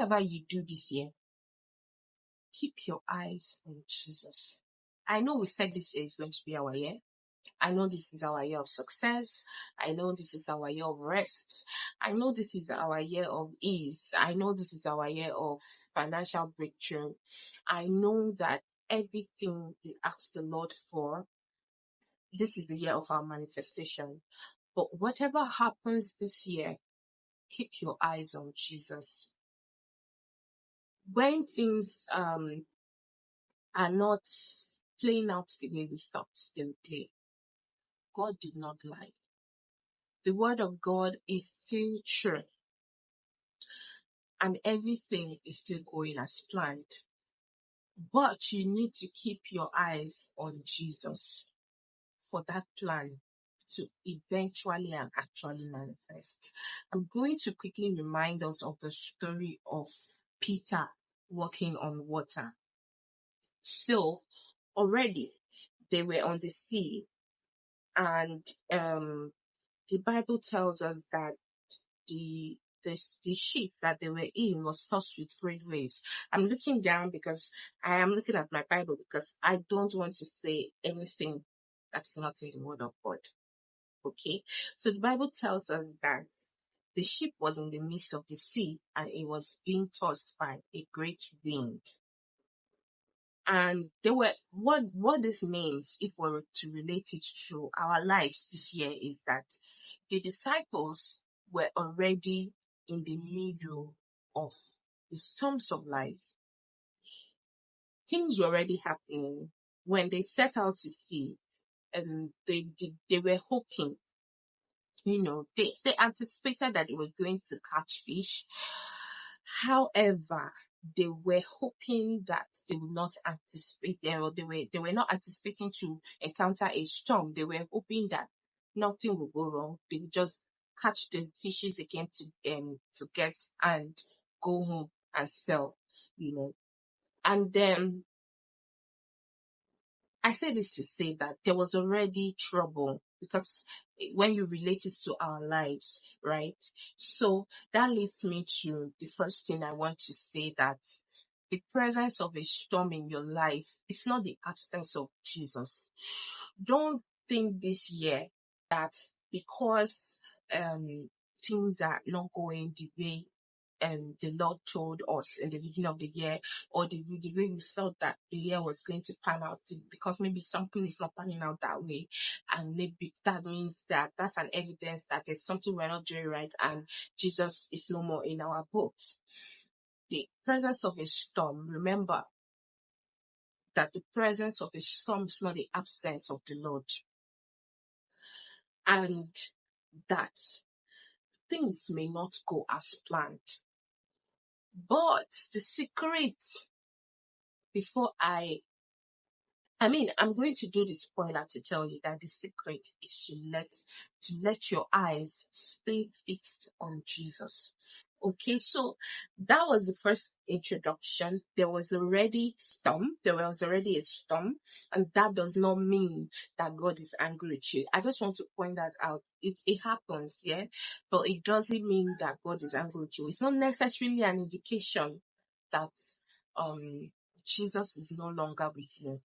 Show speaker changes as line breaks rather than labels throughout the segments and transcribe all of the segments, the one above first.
whatever you do this year, keep your eyes on Jesus. I know we said this year is going to be our year. I know this is our year of success. I know this is our year of rest. I know this is our year of ease. I know this is our year of financial breakthrough. I know that everything we ask the Lord for, this is the year of our manifestation. But whatever happens this year, keep your eyes on Jesus. When things are not playing out the way we thought they would play, God did not lie. The word of God is still true, and everything is still going as planned. But you need to keep your eyes on Jesus for that plan to eventually and actually manifest. I'm going to quickly remind us of the story of Peter walking on water. So already they were on the sea, and the Bible tells us that the ship that they were in was tossed with great waves. I'm looking down because I am looking at my Bible, because I don't want to say anything that is not in the word of God. Okay, so the Bible tells us that the ship was in the midst of the sea and it was being tossed by a great wind. And they were, what this means, if we were to relate it to our lives this year, is that the disciples were already in the middle of the storms of life. Things were already happening when they set out to sea, and they were hoping, they anticipated that they were going to catch fish. However, they were hoping that they would not anticipate, or they were not anticipating to encounter a storm. They were hoping that nothing would go wrong. They would just catch the fishes they came to get and go home and sell, And then I say this to say that there was already trouble, because when you relate it to our lives, right? So that leads me to the first thing I want to say, that the presence of a storm in your life is not the absence of Jesus. Don't think this year that because things are not going the way the Lord told us in the beginning of the year, or the way we felt that the year was going to pan out, because maybe something is not panning out that way, and maybe that means that that's an evidence that there's something we're not doing right and Jesus is no more in our books. The presence of a storm, remember that the presence of a storm is not the absence of the Lord, and that things may not go as planned. But the secret, before I'm going to do the spoiler to tell you that the secret is to let your eyes stay fixed on Jesus. Okay, so that was the first introduction. There was already a storm, and that does not mean that God is angry with you. I just want to point that out. It happens, yeah, but it doesn't mean that God is angry with you. It's not necessarily an indication that Jesus is no longer with you.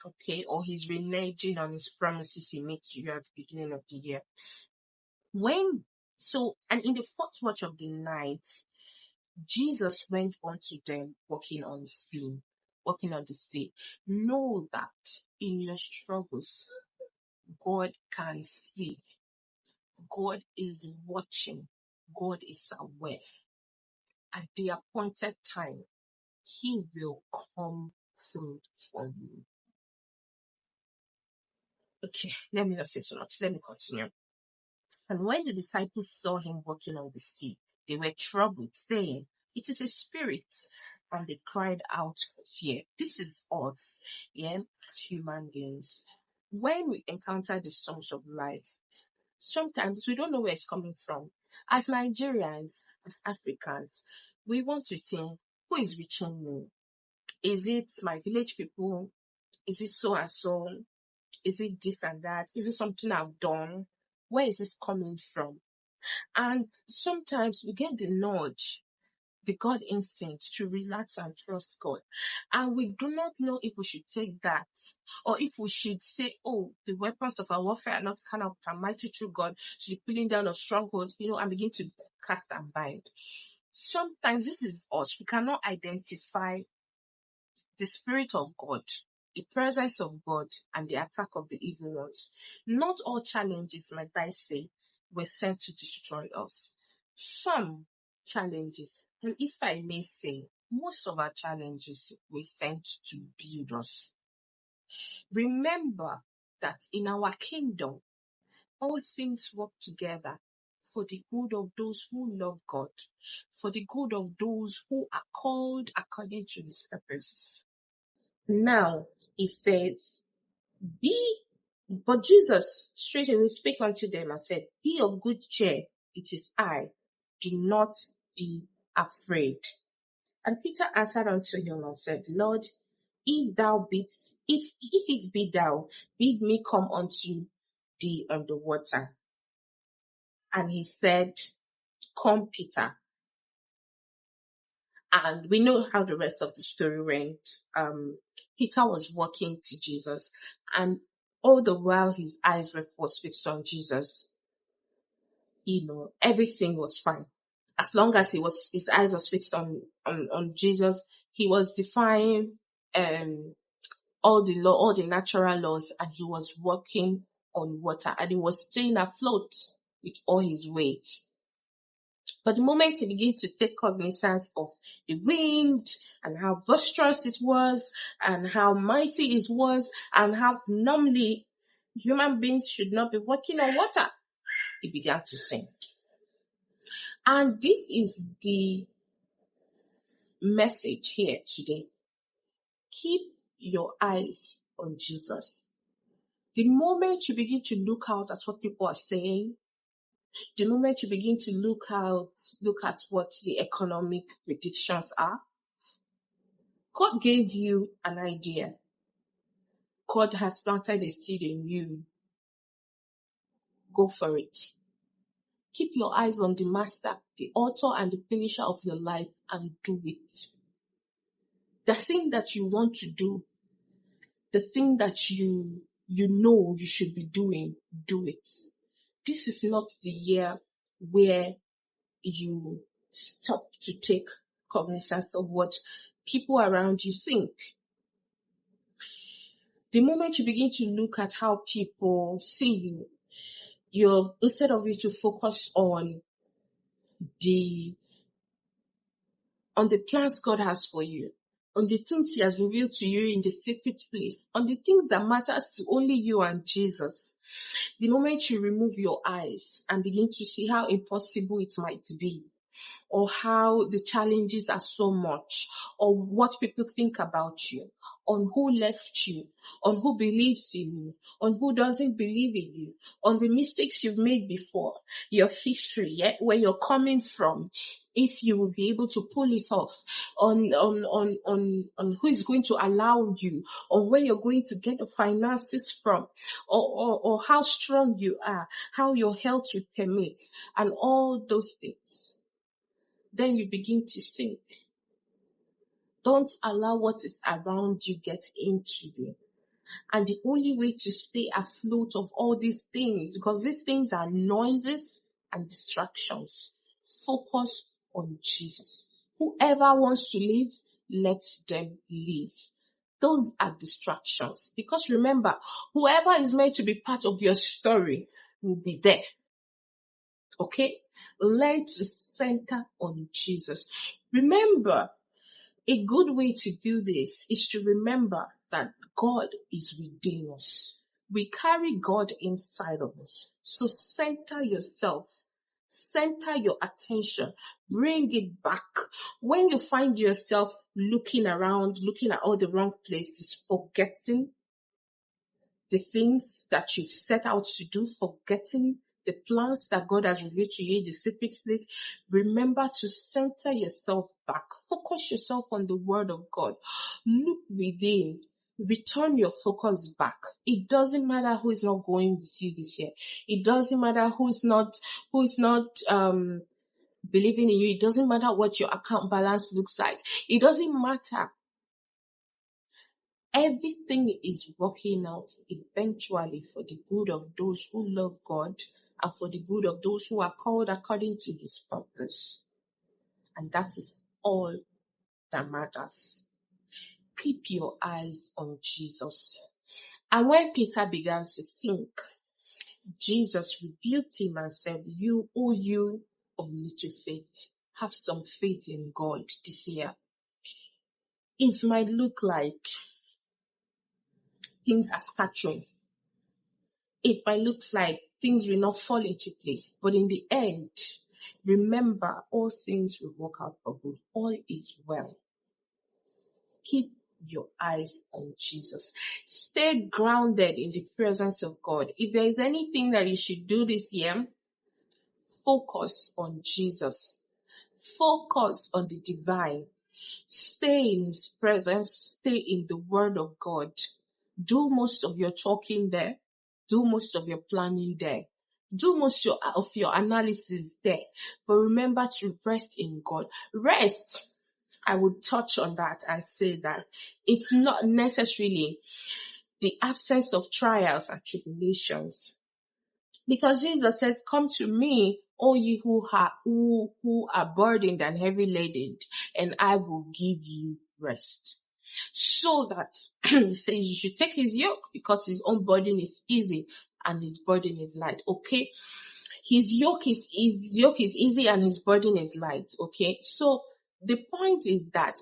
Okay, or he's reneging on his promises he made to you at the beginning of the year. And in the fourth watch of the night, Jesus went unto them walking on the sea. Know that in your struggles, God can see. God is watching. God is aware. At the appointed time, he will come through for you. Okay, let me not say so much. Let me continue. And when the disciples saw him walking on the sea, they were troubled, saying, "It is a spirit." And they cried out for fear. This is us, as human beings. When we encounter the storms of life, sometimes we don't know where it's coming from. As Nigerians, as Africans, we want to think, who is reaching me? Is it my village people? Is it so and so? Is it this and that? Is it something I've done? Where is this coming from? And sometimes we get the nudge the God instinct to relax and trust God. And we do not know if we should take that or if we should say, oh, the weapons of our warfare are not carnal but mighty through God, to the pulling down of strongholds, and begin to cast and bind. Sometimes this is us. We cannot identify the Spirit of God, the presence of God, and the attack of the evil ones. Not all challenges, like I say, were sent to destroy us. Some challenges, and if I may say, most of our challenges were sent to build us. Remember that in our kingdom, all things work together for the good of those who love God, for the good of those who are called according to His purposes. Now, it says, but Jesus straightway spake unto them and said, be of good cheer, it is I, do not be afraid. And Peter answered unto him and said, Lord, if it be thou, bid me come unto thee on the water. And he said, come, Peter. And we know how the rest of the story went. Peter was walking to Jesus, and all the while his eyes were fixed on Jesus. Everything was fine. As long as his eyes was fixed on Jesus, he was defying all the natural laws, and he was walking on water, and he was staying afloat with all his weight. But the moment he began to take cognizance of the wind and how boisterous it was and how mighty it was and how normally human beings should not be walking on water, he began to sink. And this is the message here today. Keep your eyes on Jesus. The moment you begin to look out at what people are saying, the moment you begin to look at what the economic predictions are, God gave you an idea. God has planted a seed in you. Go for it. Keep your eyes on the Master, the author and the finisher of your life, and do it. The thing that you want to do, the thing that you know you should be doing, do it. This is not the year where you stop to take cognizance of what people around you think. The moment you begin to look at how people see you, instead of you to focus on the plans God has for you, on the things He has revealed to you in the secret place, on the things that matters to only you and Jesus. The moment you remove your eyes and begin to see how impossible it might be, or how the challenges are so much, or what people think about you, on who left you, on who believes in you, on who doesn't believe in you, on the mistakes you've made before, your history, where you're coming from, if you will be able to pull it off, on who is going to allow you, or where you're going to get the finances from, or how strong you are, how your health will permit, and all those things. Then you begin to sink. Don't allow what is around you get into you. And the only way to stay afloat of all these things, because these things are noises and distractions, focus on Jesus. Whoever wants to live, let them live. Those are distractions. Because remember, whoever is meant to be part of your story will be there. Okay? Learn to center on Jesus. Remember, a good way to do this is to remember that God is within us. We carry God inside of us. So center yourself. Center your attention. Bring it back. When you find yourself looking around, looking at all the wrong places, forgetting the things that you've set out to do, forgetting the plans that God has revealed to you in the secret place, remember to center yourself back. Focus yourself on the word of God. Look within. Return your focus back. It doesn't matter who is not going with you this year. It doesn't matter who is not believing in you. It doesn't matter what your account balance looks like. It doesn't matter. Everything is working out eventually for the good of those who love God and for the good of those who are called according to his purpose. And that is all that matters. Keep your eyes on Jesus. And when Peter began to sink, Jesus rebuked him and said, you of little faith, have some faith in God this year. It might look like things are scattering. It might look like things will not fall into place. But in the end, remember, all things will work out for good. All is well. Keep your eyes on Jesus. Stay grounded in the presence of God. If there is anything that you should do this year, focus on Jesus. Focus on the divine. Stay in his presence. Stay in the word of God. Do most of your talking there. Do most of your planning there. Do most of your analysis there. But remember to rest in God. Rest. I would touch on that and say that it's not necessarily the absence of trials and tribulations. Because Jesus says, come to me, all ye who are burdened and heavy laden, and I will give you rest. So that he says you should take his yoke because his own burden is easy and his burden is light. Okay. His yoke is easy and his burden is light. Okay. So the point is that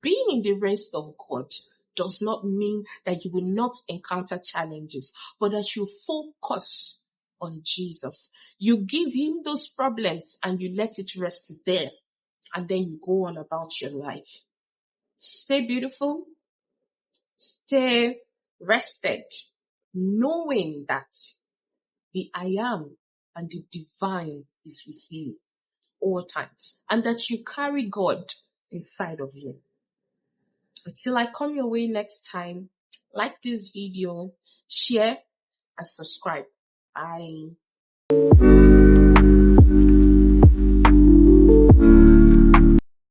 being in the rest of God does not mean that you will not encounter challenges, but that you focus on Jesus. You give him those problems and you let it rest there, and then you go on about your life. Stay beautiful. Stay rested, knowing that the I am and the divine is with you all times, and that you carry God inside of you. Until I come your way next time, like this video, share, and subscribe. Bye.